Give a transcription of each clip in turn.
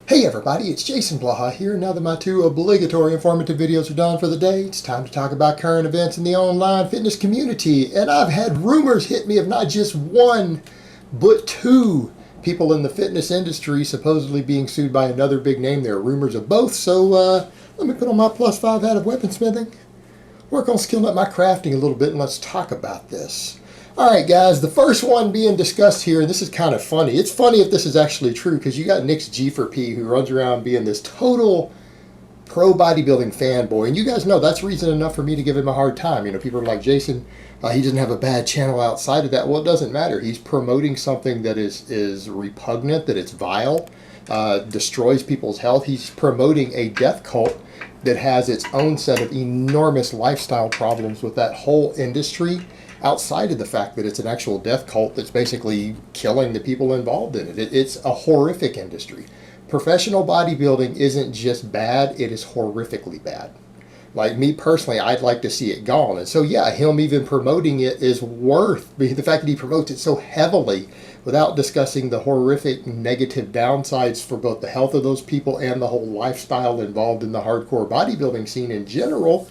Hey everybody, it's Jason Blaha here. Now that my two obligatory informative videos are done for the day, it's time to talk about current events in the online fitness community. And I've had rumors hit me of not just one, but two people in the fitness industry supposedly being sued by another big name. There are rumors of both, so let me put on my +5 hat of weaponsmithing, work on skilling up my crafting a little bit, and let's talk about this. Alright guys, the first one being discussed here, and this is kind of funny. It's funny if this is actually true, because you got Nick's G4P who runs around being this total pro bodybuilding fanboy, and you guys know that's reason enough for me to give him a hard time. You know, people are like, Jason, he doesn't have a bad channel outside of that. Well, it doesn't matter. He's promoting something that is repugnant, that it's vile, destroys people's health. He's promoting a death cult that has its own set of enormous lifestyle problems with that whole industry, outside of the fact that it's an actual death cult that's basically killing the people involved in it. It's a horrific industry. Professional bodybuilding isn't just bad, it is horrifically bad. Like me personally, I'd like to see it gone. And so yeah, him even promoting it is worth, the fact that he promotes it so heavily without discussing the horrific negative downsides for both the health of those people and the whole lifestyle involved in the hardcore bodybuilding scene in general,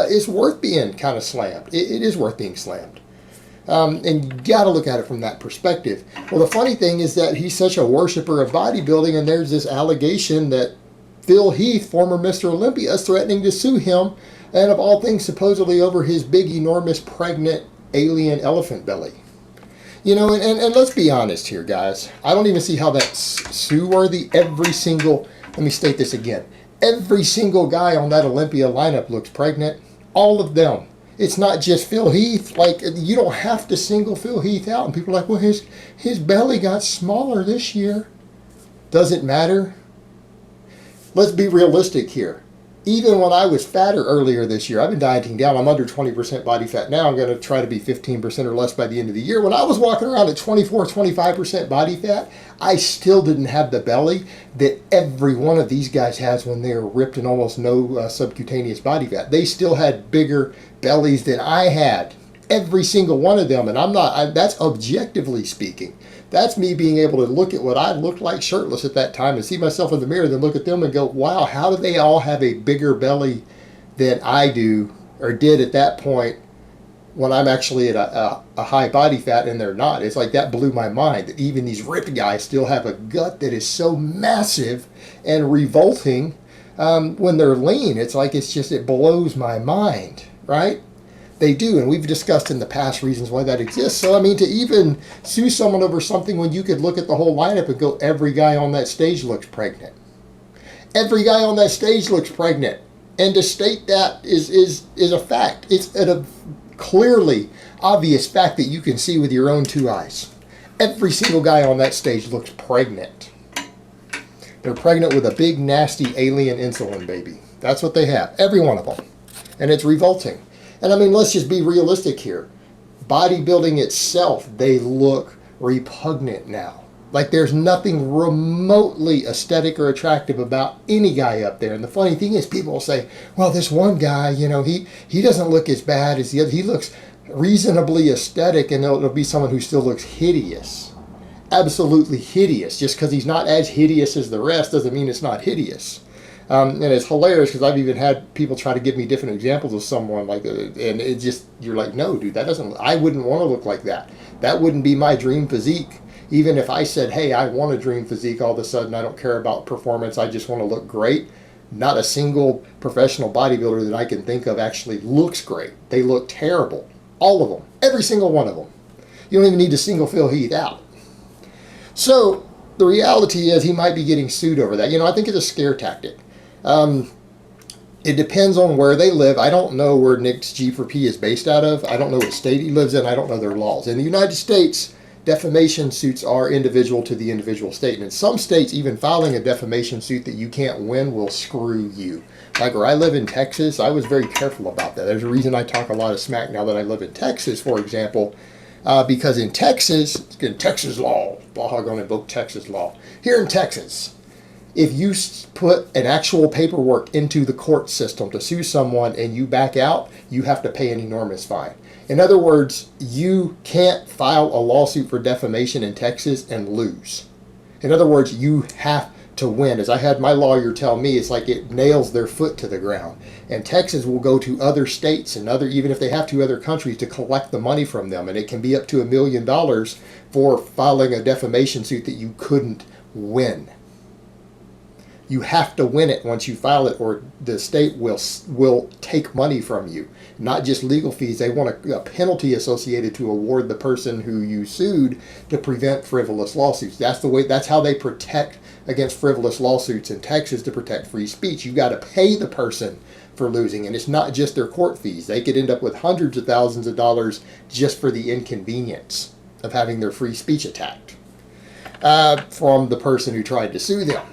is worth being kind of slammed. It is worth being slammed. And you got to look at it from that perspective. Well, the funny thing is that he's such a worshiper of bodybuilding, and there's this allegation that Phil Heath, former Mr. Olympia, is threatening to sue him, and of all things, supposedly over his big, enormous, pregnant, alien elephant belly. You know, and let's be honest here, guys. I don't even see how that's sue-worthy. Let me state this again. Every single guy on that Olympia lineup looks pregnant. All of them. It's not just Phil Heath. Like, you don't have to single Phil Heath out. And people are like, well, his belly got smaller this year. Does it matter? Let's be realistic here. Even when I was fatter earlier this year, I've been dieting down. I'm under 20% body fat now. I'm going to try to be 15% or less by the end of the year. When I was walking around at 24, 25% body fat, I still didn't have the belly that every one of these guys has when they're ripped and almost no subcutaneous body fat. They still had bigger bellies than I had. Every single one of them. And that's objectively speaking. That's me being able to look at what I looked like shirtless at that time and see myself in the mirror, then look at them and go, wow, how do they all have a bigger belly than I do or did at that point when I'm actually at a high body fat and they're not? It's like that blew my mind that even these ripped guys still have a gut that is so massive and revolting when they're lean. It's like it blows my mind, right? They do, and we've discussed in the past reasons why that exists. So, I mean, to even sue someone over something when you could look at the whole lineup and go, every guy on that stage looks pregnant. Every guy on that stage looks pregnant. And to state that is a fact. It's a clearly obvious fact that you can see with your own two eyes. Every single guy on that stage looks pregnant. They're pregnant with a big, nasty alien insulin baby. That's what they have. Every one of them. And it's revolting. And I mean, let's just be realistic here. Bodybuilding itself, they look repugnant now. Like there's nothing remotely aesthetic or attractive about any guy up there. And the funny thing is, people will say, well, this one guy, you know, he doesn't look as bad as the other. He looks reasonably aesthetic, and it'll be someone who still looks hideous. Absolutely hideous. Just because he's not as hideous as the rest doesn't mean it's not hideous. And it's hilarious because I've even had people try to give me different examples of someone like that, and it just, you're like, no, dude, I wouldn't want to look like that. That wouldn't be my dream physique. Even if I said, hey, I want a dream physique, all of a sudden I don't care about performance, I just want to look great. Not a single professional bodybuilder that I can think of actually looks great. They look terrible. All of them. Every single one of them. You don't even need to single Phil Heath out. So the reality is he might be getting sued over that. You know, I think it's a scare tactic. It depends on where they live. I don't know where Nick's G4P is based out of. I don't know what state he lives in. I don't know their laws. In the United States, defamation suits are individual to the individual state. And in some states, even filing a defamation suit that you can't win will screw you. Like where I live in Texas, I was very careful about that. There's a reason I talk a lot of smack now that I live in Texas, for example, because in Texas law, Baja going to invoke Texas law. Here in Texas, if you put an actual paperwork into the court system to sue someone and you back out, you have to pay an enormous fine. In other words, you can't file a lawsuit for defamation in Texas and lose. In other words, you have to win. As I had my lawyer tell me, it's like it nails their foot to the ground. And Texas will go to other states and even if they have to, other countries to collect the money from them. And it can be up to $1 million for filing a defamation suit that you couldn't win. You have to win it once you file it, or the state will take money from you. Not just legal fees. They want a penalty associated to award the person who you sued to prevent frivolous lawsuits. That's how they protect against frivolous lawsuits in Texas, to protect free speech. You got to pay the person for losing, and it's not just their court fees. They could end up with hundreds of thousands of dollars just for the inconvenience of having their free speech attacked from the person who tried to sue them.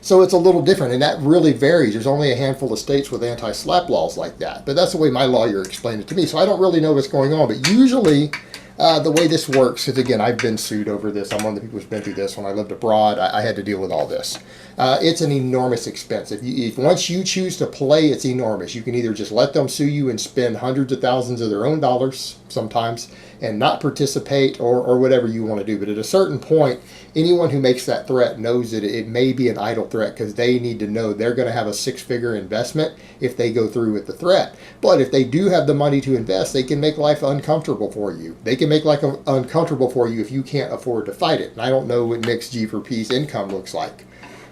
So it's a little different, and that really varies. There's only a handful of states with anti-SLAPP laws like that. But that's the way my lawyer explained it to me. So I don't really know what's going on. But usually the way this works, because again, I've been sued over this. I'm one of the people who's been through this. When I lived abroad, I had to deal with all this. It's an enormous expense. If once you choose to play, it's enormous. You can either just let them sue you and spend hundreds of thousands of their own dollars sometimes and not participate, or whatever you want to do. But at a certain point, anyone who makes that threat knows that it may be an idle threat, because they need to know they're going to have a six-figure investment if they go through with the threat. But if they do have the money to invest, they can make life uncomfortable for you. They can make life uncomfortable for you if you can't afford to fight it. And I don't know what Nick's G for P's income looks like.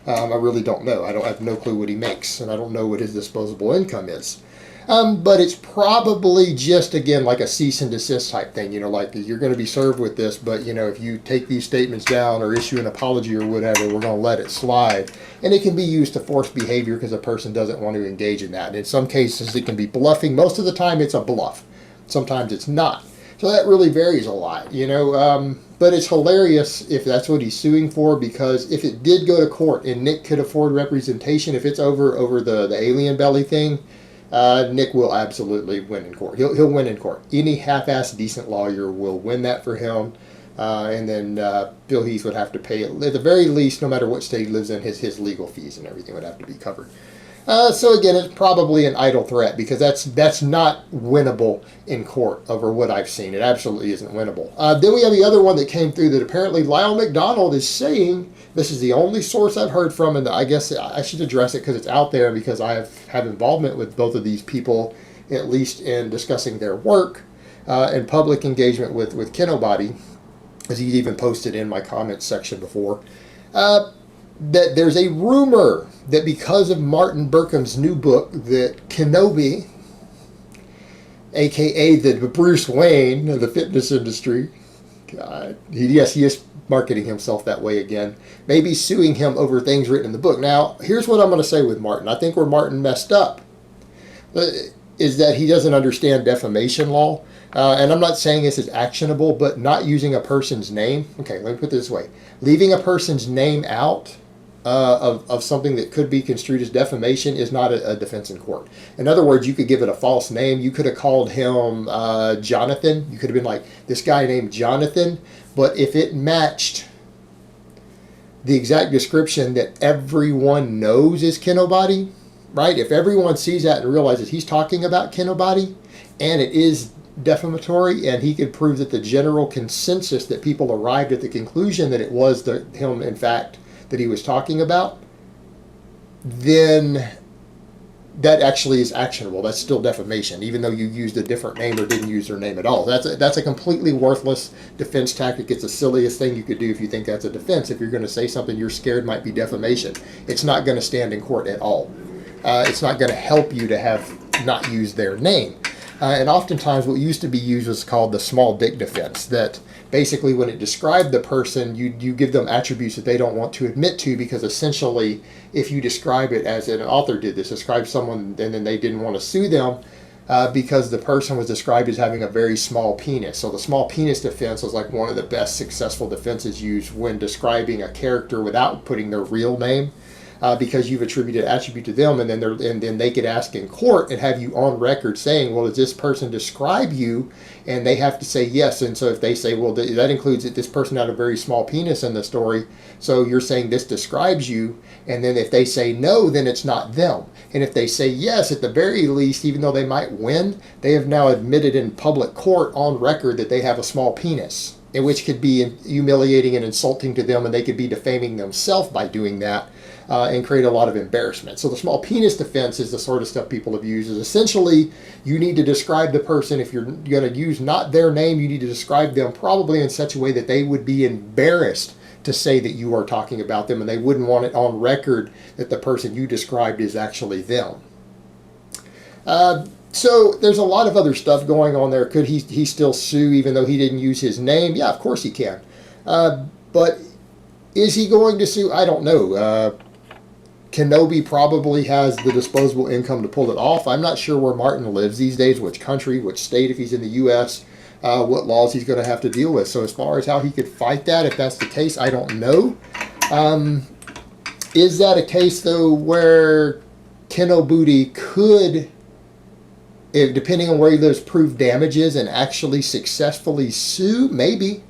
I really don't know. I have no clue what he makes, and I don't know what his disposable income is. But it's probably just, again, like a cease and desist type thing. Like you're going to be served with this, but, if you take these statements down or issue an apology or whatever, we're going to let it slide. And it can be used to force behavior because a person doesn't want to engage in that. And in some cases, it can be bluffing. Most of the time, it's a bluff. Sometimes it's not. So that really varies a lot, but it's hilarious if that's what he's suing for, because if it did go to court and Nick could afford representation, if it's over the alien belly thing, Nick will absolutely win in court. He'll win in court. Any half-assed decent lawyer will win that for him. And then Bill Heath would have to pay, at the very least, no matter what state he lives in, his legal fees and everything would have to be covered. So again, it's probably an idle threat, because that's not winnable in court over what I've seen. It absolutely isn't winnable. Then we have the other one that came through that apparently Lyle McDonald is saying, this is the only source I've heard from, and I guess I should address it because it's out there, because I have involvement with both of these people, at least in discussing their work and public engagement with Kinobody, as he even posted in my comments section before. That there's a rumor that because of Martin Berkhan's new book, that Kinobody, aka the Bruce Wayne of the fitness industry, God, he is marketing himself that way again, maybe suing him over things written in the book. Now, here's what I'm going to say with Martin. I think where Martin messed up is that he doesn't understand defamation law. And I'm not saying this is actionable, but not using a person's name. Okay, let me put it this way. Leaving a person's name out of something that could be construed as defamation is not a defense in court. In other words, you could give it a false name. You could have called him Jonathan. You could have been like, this guy named Jonathan. But if it matched the exact description that everyone knows is Kinobody, right? If everyone sees that and realizes he's talking about Kinobody, and it is defamatory, and he could prove that the general consensus that people arrived at the conclusion that it was him, in fact, that he was talking about, then that actually is actionable. That's still defamation, even though you used a different name or didn't use their name at all. That's a completely worthless defense tactic. It's the silliest thing you could do if you think that's a defense. If you're going to say something you're scared might be defamation, it's not going to stand in court at all. It's not going to help you to have not used their name. And oftentimes what used to be used was called the small dick defense, that basically when it described the person, you give them attributes that they don't want to admit to, because essentially if you describe it as an author did this, describe someone and then they didn't want to sue them because the person was described as having a very small penis. So the small penis defense was like one of the best successful defenses used when describing a character without putting their real name. Because you've attributed attribute to them, and then they could ask in court and have you on record saying, well, does this person describe you? And they have to say yes. And so if they say, well, that includes that this person had a very small penis in the story, so you're saying this describes you. And then if they say no, then it's not them. And if they say yes, at the very least, even though they might win, they have now admitted in public court on record that they have a small penis, which could be humiliating and insulting to them, and they could be defaming themselves by doing that. and create a lot of embarrassment. So the small penis defense is the sort of stuff people have used. Is essentially you need to describe the person. If you're going to use not their name, you need to describe them probably in such a way that they would be embarrassed to say that you are talking about them, and they wouldn't want it on record that the person you described is actually them. So there's a lot of other stuff going on there. Could he still sue even though he didn't use his name? Yeah, of course he can. But is he going to sue? I don't know. Kinobody probably has the disposable income to pull it off. I'm not sure where Martin lives these days, which country, which state, if he's in the U.S., what laws he's going to have to deal with. So as far as how he could fight that, if that's the case, I don't know. Is that a case, though, where Kinobody could, if, depending on where he lives, prove damages and actually successfully sue? Maybe.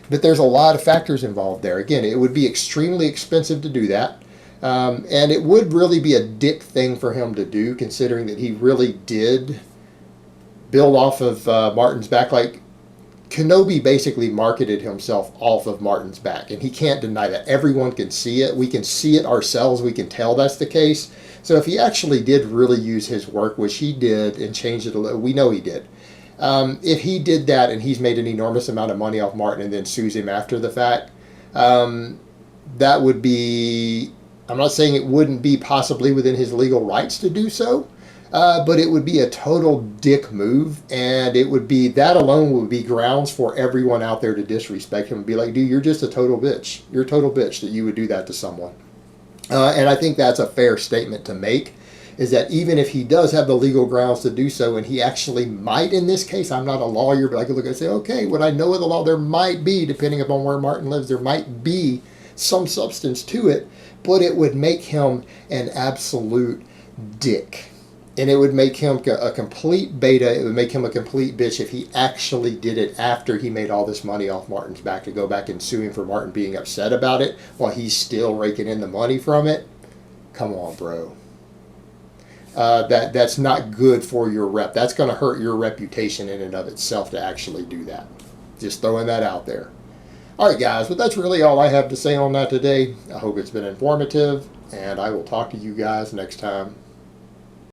But there's a lot of factors involved there. Again, it would be extremely expensive to do that. And it would really be a dick thing for him to do, considering that he really did build off of Martin's back. Like, Kinobody basically marketed himself off of Martin's back, and he can't deny that. Everyone can see it. We can see it ourselves. We can tell that's the case. So if he actually did really use his work, which he did, and changed it a little, we know he did. If he did that and he's made an enormous amount of money off Martin and then sues him after the fact, that would be, I'm not saying it wouldn't be possibly within his legal rights to do so, but it would be a total dick move, and it would be, that alone would be grounds for everyone out there to disrespect him and be like, dude, you're just a total bitch. You're a total bitch that you would do that to someone. And I think that's a fair statement to make, is that even if he does have the legal grounds to do so, and he actually might in this case, I'm not a lawyer, but I could look and say, okay, what I know of the law, there might be, depending upon where Martin lives, there might be some substance to it, but it would make him an absolute dick. And it would make him a complete beta. It would make him a complete bitch if he actually did it after he made all this money off Martin's back, to go back and sue him for Martin being upset about it while he's still raking in the money from it. Come on, bro. That's not good for your rep. That's going to hurt your reputation in and of itself to actually do that. Just throwing that out there. All right, guys, but that's really all I have to say on that today. I hope it's been informative, and I will talk to you guys next time.